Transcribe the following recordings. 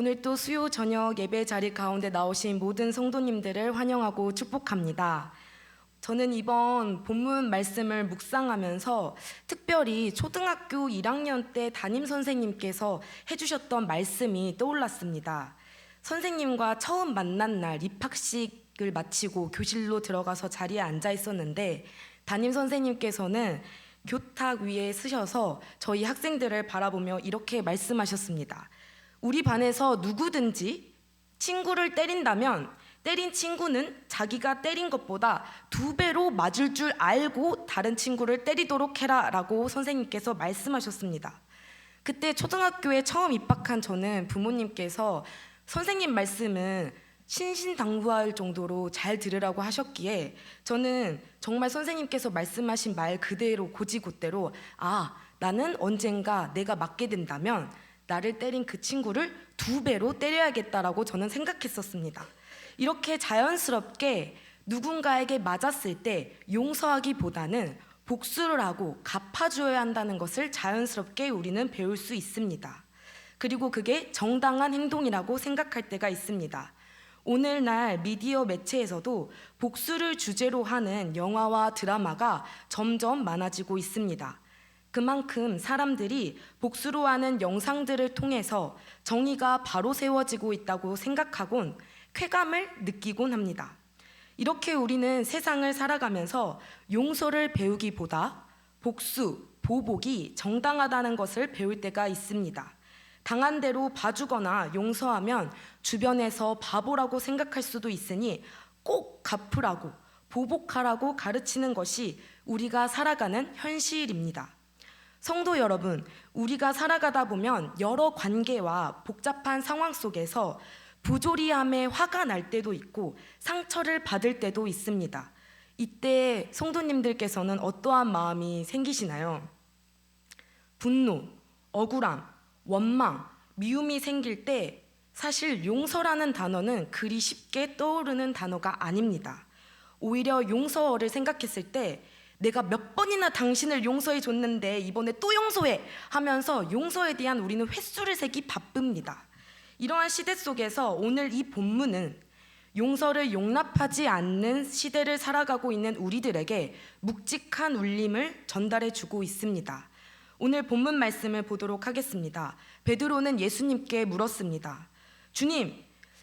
오늘 또 수요 저녁 예배 자리 가운데 나오신 모든 성도님들을 환영하고 축복합니다. 저는 이번 본문 말씀을 묵상하면서 특별히 초등학교 1학년 때 담임 선생님께서 해주셨던 말씀이 떠올랐습니다. 선생님과 처음 만난 날 입학식을 마치고 교실로 들어가서 자리에 앉아 있었는데 담임 선생님께서는 교탁 위에 쓰셔서 저희 학생들을 바라보며 이렇게 말씀하셨습니다. 우리 반에서 누구든지 친구를 때린다면 때린 친구는 자기가 때린 것보다 2배로 맞을 줄 알고 다른 친구를 때리도록 해라 라고 선생님께서 말씀하셨습니다. 그때 초등학교에 처음 입학한 저는 부모님께서 선생님 말씀은 신신당부할 정도로 잘 들으라고 하셨기에 저는 정말 선생님께서 말씀하신 말 그대로 곧이곧대로 나는 언젠가 내가 맞게 된다면 나를 때린 그 친구를 2배로 때려야겠다라고 저는 생각했었습니다. 이렇게 자연스럽게 누군가에게 맞았을 때 용서하기보다는 복수를 하고 갚아줘야 한다는 것을 자연스럽게 우리는 배울 수 있습니다. 그리고 그게 정당한 행동이라고 생각할 때가 있습니다. 오늘날 미디어 매체에서도 복수를 주제로 하는 영화와 드라마가 점점 많아지고 있습니다. 그만큼 사람들이 복수로 하는 영상들을 통해서 정의가 바로 세워지고 있다고 생각하곤 쾌감을 느끼곤 합니다. 이렇게 우리는 세상을 살아가면서 용서를 배우기보다 복수, 보복이 정당하다는 것을 배울 때가 있습니다. 당한 대로 봐주거나 용서하면 주변에서 바보라고 생각할 수도 있으니 꼭 갚으라고, 보복하라고 가르치는 것이 우리가 살아가는 현실입니다. 성도 여러분, 우리가 살아가다 보면 여러 관계와 복잡한 상황 속에서 부조리함에 화가 날 때도 있고 상처를 받을 때도 있습니다. 이때 성도님들께서는 어떠한 마음이 생기시나요? 분노, 억울함, 원망, 미움이 생길 때 사실 용서라는 단어는 그리 쉽게 떠오르는 단어가 아닙니다. 오히려 용서를 생각했을 때 내가 몇 번이나 당신을 용서해 줬는데 이번에 또 용서해 하면서 용서에 대한 우리는 횟수를 세기 바쁩니다. 이러한 시대 속에서 오늘 이 본문은 용서를 용납하지 않는 시대를 살아가고 있는 우리들에게 묵직한 울림을 전달해 주고 있습니다. 오늘 본문 말씀을 보도록 하겠습니다. 베드로는 예수님께 물었습니다. 주님,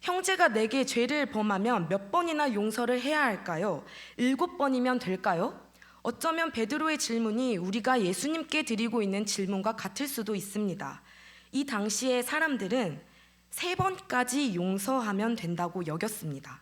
형제가 내게 죄를 범하면 몇 번이나 용서를 해야 할까요? 7번이면 될까요? 어쩌면 베드로의 질문이 우리가 예수님께 드리고 있는 질문과 같을 수도 있습니다. 이 당시의 사람들은 3번까지 용서하면 된다고 여겼습니다.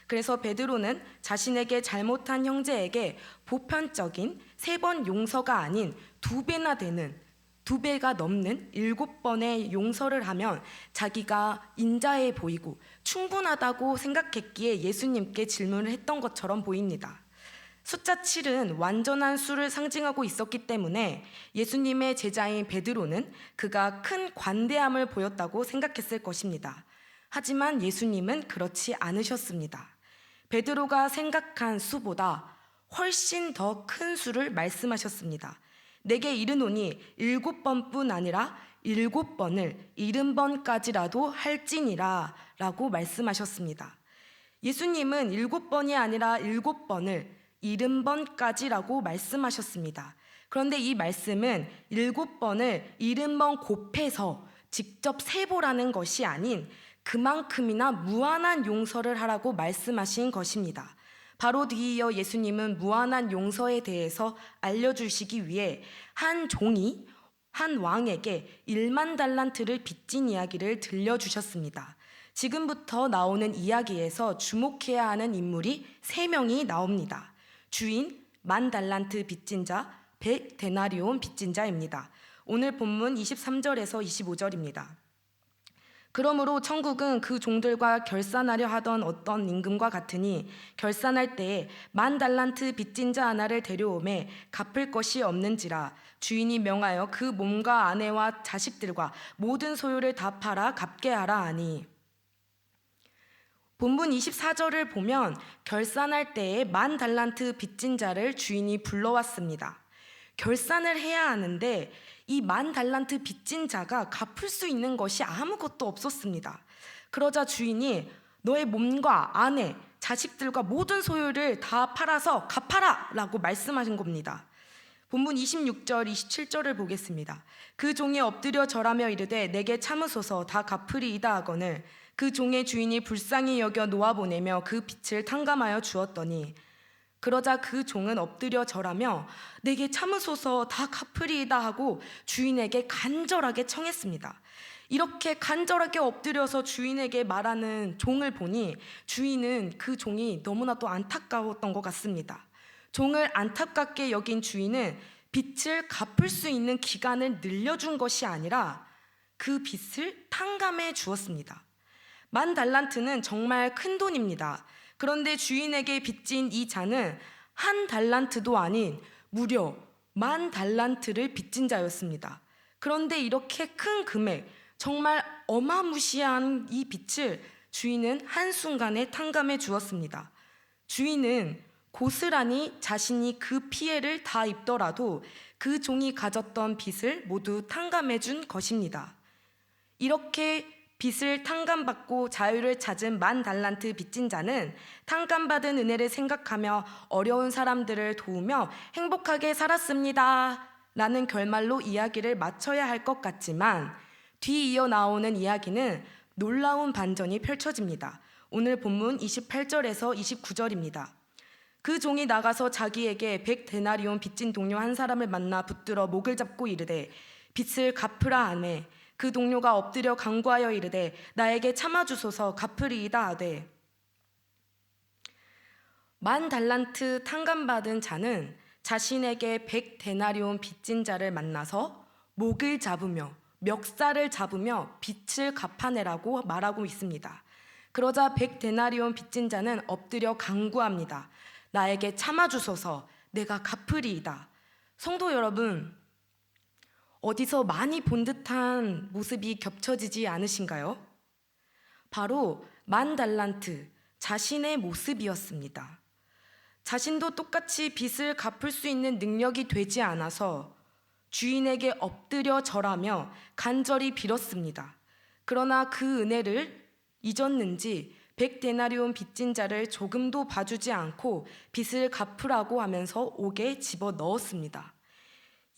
그래서 베드로는 자신에게 잘못한 형제에게 보편적인 3번 용서가 아닌 2배나 되는 2배가 넘는 7번의 용서를 하면 자기가 인자해 보이고 충분하다고 생각했기에 예수님께 질문을 했던 것처럼 보입니다. 숫자 7은 완전한 수를 상징하고 있었기 때문에 예수님의 제자인 베드로는 그가 큰 관대함을 보였다고 생각했을 것입니다. 하지만 예수님은 그렇지 않으셨습니다. 베드로가 생각한 수보다 훨씬 더 큰 수를 말씀하셨습니다. 내게 이르노니 7번뿐 아니라 7번을 70번까지라도 할지니라 라고 말씀하셨습니다. 예수님은 7번이 아니라 7번을 70번까지라고 말씀하셨습니다. 그런데 이 말씀은 7번을 70번 곱해서 직접 세보라는 것이 아닌 그만큼이나 무한한 용서를 하라고 말씀하신 것입니다. 바로 뒤이어 예수님은 무한한 용서에 대해서 알려주시기 위해 한 종이 한 왕에게 1만 달란트를 빚진 이야기를 들려주셨습니다. 지금부터 나오는 이야기에서 주목해야 하는 인물이 3명이 나옵니다. 주인, 1만 달란트 빚진 자, 100데나리온 빚진 자입니다. 오늘 본문 23절에서 25절입니다. 그러므로 천국은 그 종들과 결산하려 하던 어떤 임금과 같으니 결산할 때에 1만 달란트 빚진 자 하나를 데려오매 갚을 것이 없는지라 주인이 명하여 그 몸과 아내와 자식들과 모든 소유를 다 팔아 갚게 하라 하니. 본문 24절을 보면 결산할 때에 1만 달란트 빚진 자를 주인이 불러왔습니다. 결산을 해야 하는데 이 10,000달란트 빚진 자가 갚을 수 있는 것이 아무것도 없었습니다. 그러자 주인이 너의 몸과 아내, 자식들과 모든 소유를 다 팔아서 갚아라 라고 말씀하신 겁니다. 본문 26절, 27절을 보겠습니다. 그 종이 엎드려 절하며 이르되 내게 참으소서 다 갚으리이다 하거늘 그 종의 주인이 불쌍히 여겨 놓아보내며 그 빚을 탕감하여 주었더니 그러자 그 종은 엎드려 절하며 내게 참으소서 다 갚으리이다 하고 주인에게 간절하게 청했습니다. 이렇게 간절하게 엎드려서 주인에게 말하는 종을 보니 주인은 그 종이 너무나도 안타까웠던 것 같습니다. 종을 안타깝게 여긴 주인은 빚을 갚을 수 있는 기간을 늘려준 것이 아니라 그 빚을 탕감해 주었습니다. 10,000달란트는 정말 큰 돈입니다. 그런데 주인에게 빚진 이 자는 1달란트도 아닌 무려 10,000달란트를 빚진 자였습니다. 그런데 이렇게 큰 금액, 정말 어마무시한 이 빚을 주인은 한순간에 탕감해 주었습니다. 주인은 고스란히 자신이 그 피해를 다 입더라도 그 종이 가졌던 빚을 모두 탕감해 준 것입니다. 이렇게 빚을 탕감받고 자유를 찾은 10,000달란트 빚진 자는 탕감받은 은혜를 생각하며 어려운 사람들을 도우며 행복하게 살았습니다 라는 결말로 이야기를 마쳐야 할 것 같지만 뒤이어 나오는 이야기는 놀라운 반전이 펼쳐집니다. 오늘 본문 28절에서 29절입니다. 그 종이 나가서 자기에게 100데나리온 빚진 동료 한 사람을 만나 붙들어 목을 잡고 이르되 빚을 갚으라 하매 그 동료가 엎드려 간구하여 이르되 나에게 참아주소서 갚으리이다 하되 10,000달란트 탕감받은 자는 자신에게 100데나리온 빚진 자를 만나서 목을 잡으며 멱살을 잡으며 빚을 갚아내라고 말하고 있습니다. 그러자 100데나리온 빚진 자는 엎드려 간구합니다. 나에게 참아주소서 내가 갚으리이다. 성도 여러분, 어디서 많이 본 듯한 모습이 겹쳐지지 않으신가요? 바로 10,000달란트 자신의 모습이었습니다. 자신도 똑같이 빚을 갚을 수 있는 능력이 되지 않아서 주인에게 엎드려 절하며 간절히 빌었습니다. 그러나 그 은혜를 잊었는지 100데나리온 빚진 자를 조금도 봐주지 않고 빚을 갚으라고 하면서 옥에 집어 넣었습니다.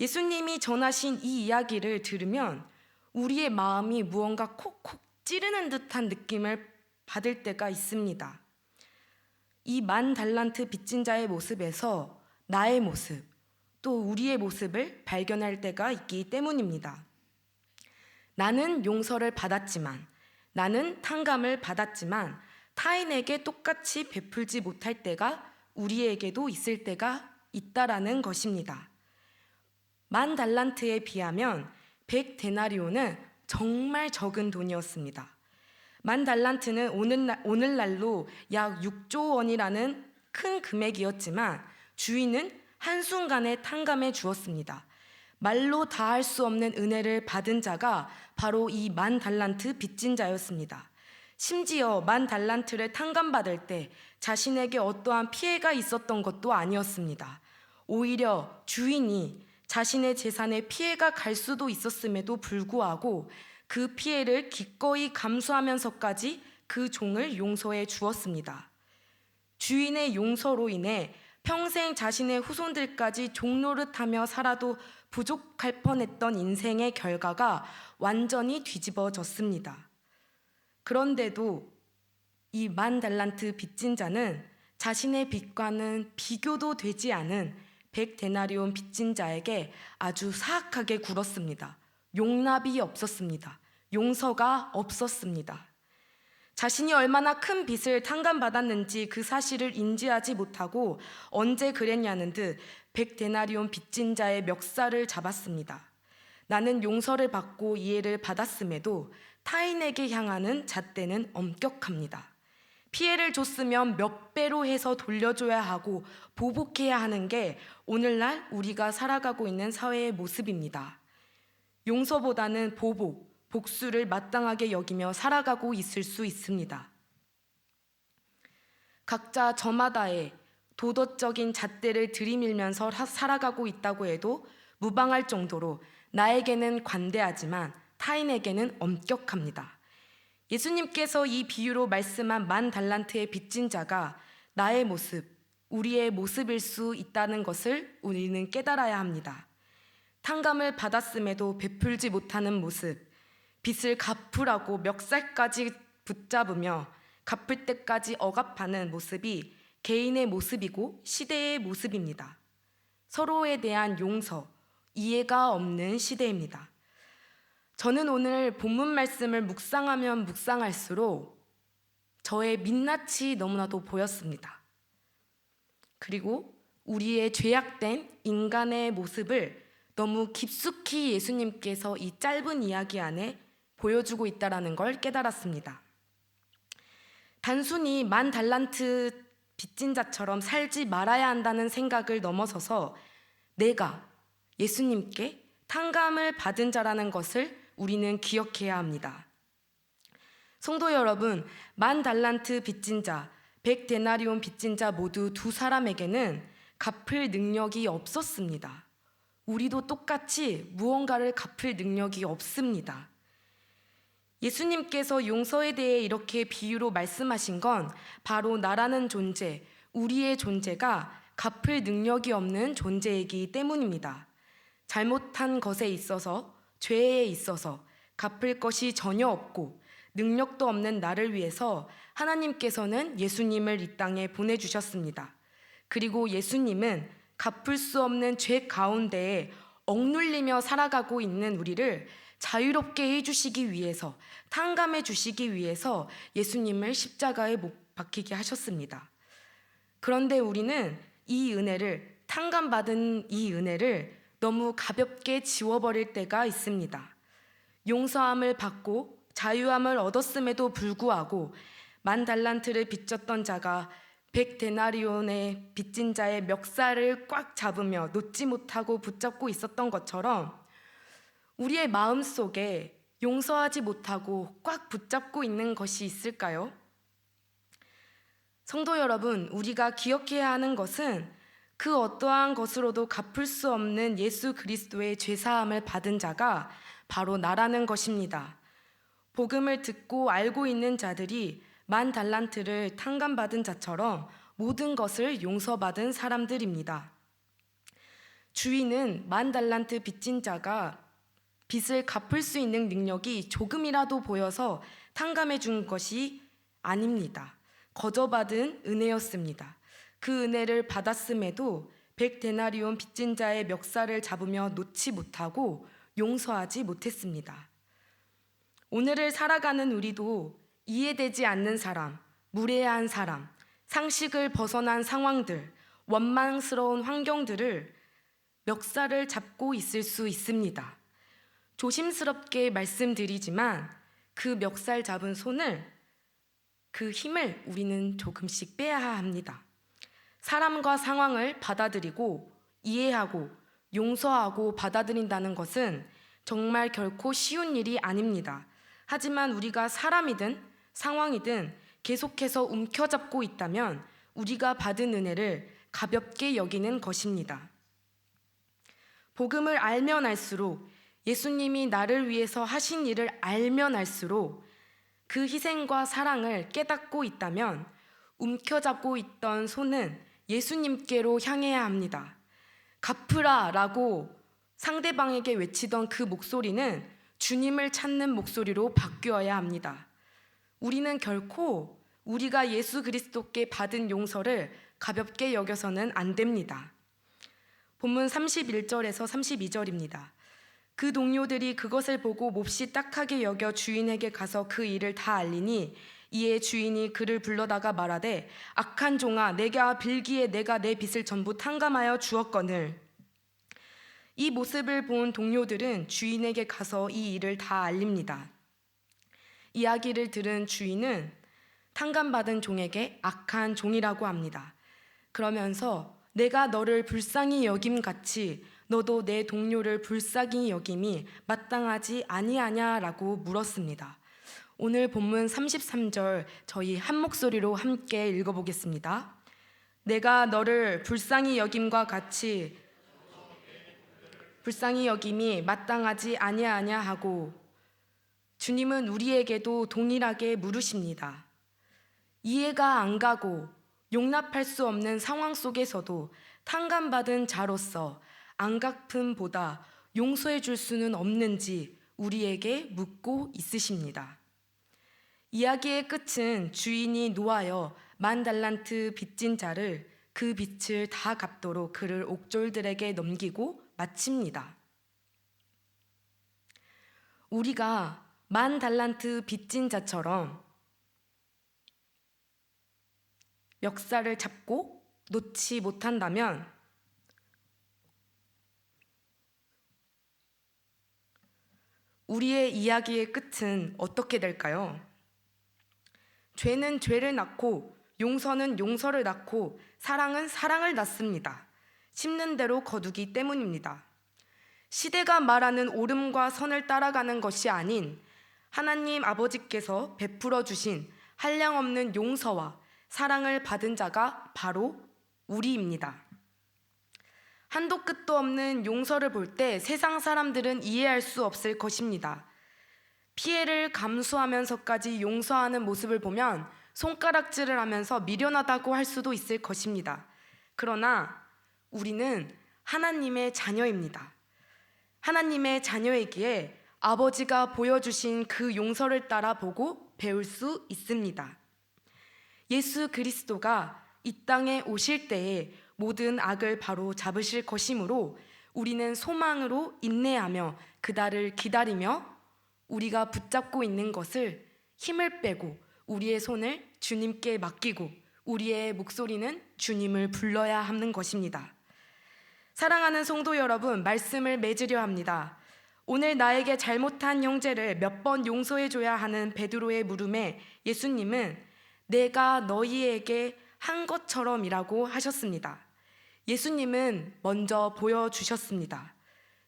예수님이 전하신 이 이야기를 들으면 우리의 마음이 무언가 콕콕 찌르는 듯한 느낌을 받을 때가 있습니다. 이 10,000달란트 빚진 자의 모습에서 나의 모습, 또 우리의 모습을 발견할 때가 있기 때문입니다. 나는 용서를 받았지만, 나는 탕감을 받았지만 타인에게 똑같이 베풀지 못할 때가 우리에게도 있을 때가 있다라는 것입니다. 10,000달란트에 비하면 100데나리온은 정말 적은 돈이었습니다. 10,000달란트는 오늘날로 약 6조 원이라는 큰 금액이었지만 주인은 한순간에 탕감해 주었습니다. 말로 다할 수 없는 은혜를 받은 자가 바로 이 10,000달란트 빚진 자였습니다. 심지어 10,000달란트를 탕감받을 때 자신에게 어떠한 피해가 있었던 것도 아니었습니다. 오히려 주인이 자신의 재산에 피해가 갈 수도 있었음에도 불구하고 그 피해를 기꺼이 감수하면서까지 그 종을 용서해 주었습니다. 주인의 용서로 인해 평생 자신의 후손들까지 종노릇하며 살아도 부족할 뻔했던 인생의 결과가 완전히 뒤집어졌습니다. 그런데도 이 10,000달란트 빚진 자는 자신의 빚과는 비교도 되지 않은 100데나리온 빚진 자에게 아주 사악하게 굴었습니다. 용납이 없었습니다. 용서가 없었습니다. 자신이 얼마나 큰 빚을 탕감받았는지 그 사실을 인지하지 못하고 언제 그랬냐는 듯 100데나리온 빚진 자의 멱살을 잡았습니다. 나는 용서를 받고 이해를 받았음에도 타인에게 향하는 잣대는 엄격합니다. 피해를 줬으면 몇 배로 해서 돌려줘야 하고 보복해야 하는 게 오늘날 우리가 살아가고 있는 사회의 모습입니다. 용서보다는 보복, 복수를 마땅하게 여기며 살아가고 있을 수 있습니다. 각자 저마다의 도덕적인 잣대를 들이밀면서 살아가고 있다고 해도 무방할 정도로 나에게는 관대하지만 타인에게는 엄격합니다. 예수님께서 이 비유로 말씀한 10,000달란트의 빚진 자가 나의 모습, 우리의 모습일 수 있다는 것을 우리는 깨달아야 합니다. 탕감을 받았음에도 베풀지 못하는 모습, 빚을 갚으라고 멱살까지 붙잡으며 갚을 때까지 억압하는 모습이 개인의 모습이고 시대의 모습입니다. 서로에 대한 용서, 이해가 없는 시대입니다. 저는 오늘 본문 말씀을 묵상하면 묵상할수록 저의 민낯이 너무나도 보였습니다. 그리고 우리의 죄악된 인간의 모습을 너무 깊숙이 예수님께서 이 짧은 이야기 안에 보여주고 있다는 걸 깨달았습니다. 단순히 10,000달란트 빚진 자처럼 살지 말아야 한다는 생각을 넘어서서 내가 예수님께 탕감을 받은 자라는 것을 우리는 기억해야 합니다. 성도 여러분, 10,000달란트 빚진 자, 100데나리온 빚진 자 모두 두 사람에게는 갚을 능력이 없었습니다. 우리도 똑같이 무언가를 갚을 능력이 없습니다. 예수님께서 용서에 대해 이렇게 비유로 말씀하신 건 바로 나라는 존재, 우리의 존재가 갚을 능력이 없는 존재이기 때문입니다. 잘못한 것에 있어서, 죄에 있어서 갚을 것이 전혀 없고 능력도 없는 나를 위해서 하나님께서는 예수님을 이 땅에 보내주셨습니다. 그리고 예수님은 갚을 수 없는 죄 가운데에 억눌리며 살아가고 있는 우리를 자유롭게 해주시기 위해서, 탕감해 주시기 위해서 예수님을 십자가에 못 박히게 하셨습니다. 그런데 우리는 이 은혜를, 탕감받은 이 은혜를 너무 가볍게 지워버릴 때가 있습니다. 용서함을 받고 자유함을 얻었음에도 불구하고 10,000달란트를 빚졌던 자가 100데나리온의 빚진 자의 멱살을 꽉 잡으며 놓지 못하고 붙잡고 있었던 것처럼 우리의 마음속에 용서하지 못하고 꽉 붙잡고 있는 것이 있을까요? 성도 여러분, 우리가 기억해야 하는 것은 그 어떠한 것으로도 갚을 수 없는 예수 그리스도의 죄사함을 받은 자가 바로 나라는 것입니다. 복음을 듣고 알고 있는 자들이 10,000달란트를 탕감받은 자처럼 모든 것을 용서받은 사람들입니다. 주인은 10,000달란트 빚진 자가 빚을 갚을 수 있는 능력이 조금이라도 보여서 탕감해 준 것이 아닙니다. 거저받은 은혜였습니다. 그 은혜를 받았음에도 100데나리온 빚진 자의 멱살을 잡으며 놓지 못하고 용서하지 못했습니다. 오늘을 살아가는 우리도 이해되지 않는 사람, 무례한 사람, 상식을 벗어난 상황들, 원망스러운 환경들을 멱살을 잡고 있을 수 있습니다. 조심스럽게 말씀드리지만 그 멱살 잡은 손을, 그 힘을 우리는 조금씩 빼야 합니다. 사람과 상황을 받아들이고 이해하고 용서하고 받아들인다는 것은 정말 결코 쉬운 일이 아닙니다. 하지만 우리가 사람이든 상황이든 계속해서 움켜잡고 있다면 우리가 받은 은혜를 가볍게 여기는 것입니다. 복음을 알면 알수록, 예수님이 나를 위해서 하신 일을 알면 알수록 그 희생과 사랑을 깨닫고 있다면 움켜잡고 있던 손은 예수님께로 향해야 합니다. 갚으라 라고 상대방에게 외치던 그 목소리는 주님을 찾는 목소리로 바뀌어야 합니다. 우리는 결코 우리가 예수 그리스도께 받은 용서를 가볍게 여겨서는 안 됩니다. 본문 31절에서 32절입니다. 그 동료들이 그것을 보고 몹시 딱하게 여겨 주인에게 가서 그 일을 다 알리니 이에 주인이 그를 불러다가 말하되 악한 종아, 내가 빌기에 내가 내 빚을 전부 탕감하여 주었거늘. 이 모습을 본 동료들은 주인에게 가서 이 일을 다 알립니다. 이야기를 들은 주인은 탕감받은 종에게 악한 종이라고 합니다. 그러면서 내가 너를 불쌍히 여김같이 너도 내 동료를 불쌍히 여김이 마땅하지 아니하냐라고 물었습니다. 오늘 본문 33절 저희 한 목소리로 함께 읽어보겠습니다. 내가 너를 불쌍히 여김과 같이 불쌍히 여김이 마땅하지 아니하냐 하고 주님은 우리에게도 동일하게 물으십니다. 이해가 안 가고 용납할 수 없는 상황 속에서도 탕감받은 자로서 안갚음보다 용서해 줄 수는 없는지 우리에게 묻고 있으십니다. 이야기의 끝은 주인이 노하여 10,000달란트 빚진 자를 그 빚을 다 갚도록 그를 옥졸들에게 넘기고 마칩니다. 우리가 10,000달란트 빚진 자처럼 멱살을 잡고 놓지 못한다면 우리의 이야기의 끝은 어떻게 될까요? 죄는 죄를 낳고 용서는 용서를 낳고 사랑은 사랑을 낳습니다. 심는 대로 거두기 때문입니다. 시대가 말하는 옳음과 선을 따라가는 것이 아닌 하나님 아버지께서 베풀어 주신 한량없는 용서와 사랑을 받은 자가 바로 우리입니다. 한도 끝도 없는 용서를 볼 때 세상 사람들은 이해할 수 없을 것입니다. 피해를 감수하면서까지 용서하는 모습을 보면 손가락질을 하면서 미련하다고 할 수도 있을 것입니다. 그러나 우리는 하나님의 자녀입니다. 하나님의 자녀이기에 아버지가 보여주신 그 용서를 따라 보고 배울 수 있습니다. 예수 그리스도가 이 땅에 오실 때에 모든 악을 바로 잡으실 것이므로 우리는 소망으로 인내하며 그날을 기다리며 우리가 붙잡고 있는 것을 힘을 빼고 우리의 손을 주님께 맡기고 우리의 목소리는 주님을 불러야 하는 것입니다. 사랑하는 성도 여러분, 말씀을 맺으려 합니다. 오늘 나에게 잘못한 형제를 몇 번 용서해 줘야 하는 베드로의 물음에 예수님은 내가 너희에게 한 것처럼이라고 하셨습니다. 예수님은 먼저 보여주셨습니다.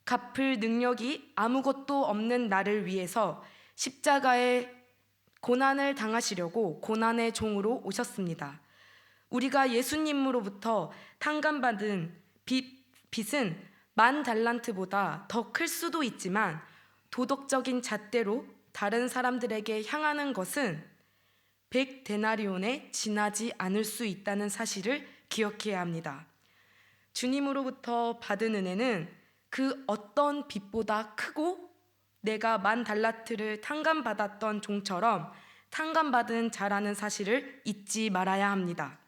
갚을 능력이 아무것도 없는 나를 위해서 십자가에 고난을 당하시려고 고난의 종으로 오셨습니다. 우리가 예수님으로부터 탕감받은 빚은 10,000달란트보다 더 클 수도 있지만 도덕적인 잣대로 다른 사람들에게 향하는 것은 100데나리온에 지나지 않을 수 있다는 사실을 기억해야 합니다. 주님으로부터 받은 은혜는 그 어떤 빚보다 크고 내가 10,000달란트를 탕감받았던 종처럼 탕감받은 자라는 사실을 잊지 말아야 합니다.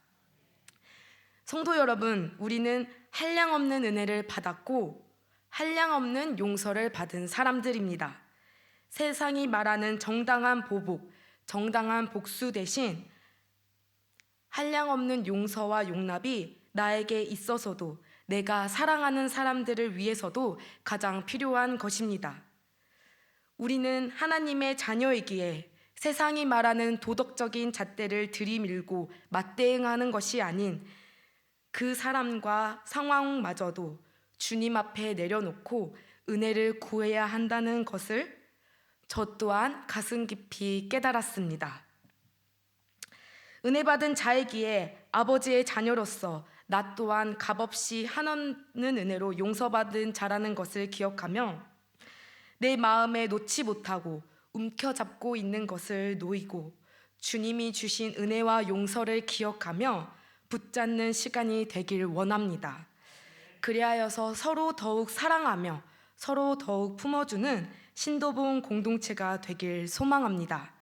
성도 여러분, 우리는 한량없는 은혜를 받았고 한량없는 용서를 받은 사람들입니다. 세상이 말하는 정당한 보복, 정당한 복수 대신 한량없는 용서와 용납이 나에게 있어서도 내가 사랑하는 사람들을 위해서도 가장 필요한 것입니다. 우리는 하나님의 자녀이기에 세상이 말하는 도덕적인 잣대를 들이밀고 맞대응하는 것이 아닌 그 사람과 상황마저도 주님 앞에 내려놓고 은혜를 구해야 한다는 것을 저 또한 가슴 깊이 깨달았습니다. 은혜 받은 자이기에 아버지의 자녀로서 나 또한 값없이 한없는 은혜로 용서받은 자라는 것을 기억하며 내 마음에 놓지 못하고 움켜잡고 있는 것을 놓이고 주님이 주신 은혜와 용서를 기억하며 붙잡는 시간이 되길 원합니다. 그리하여서 서로 더욱 사랑하며 서로 더욱 품어주는 신도분 공동체가 되길 소망합니다.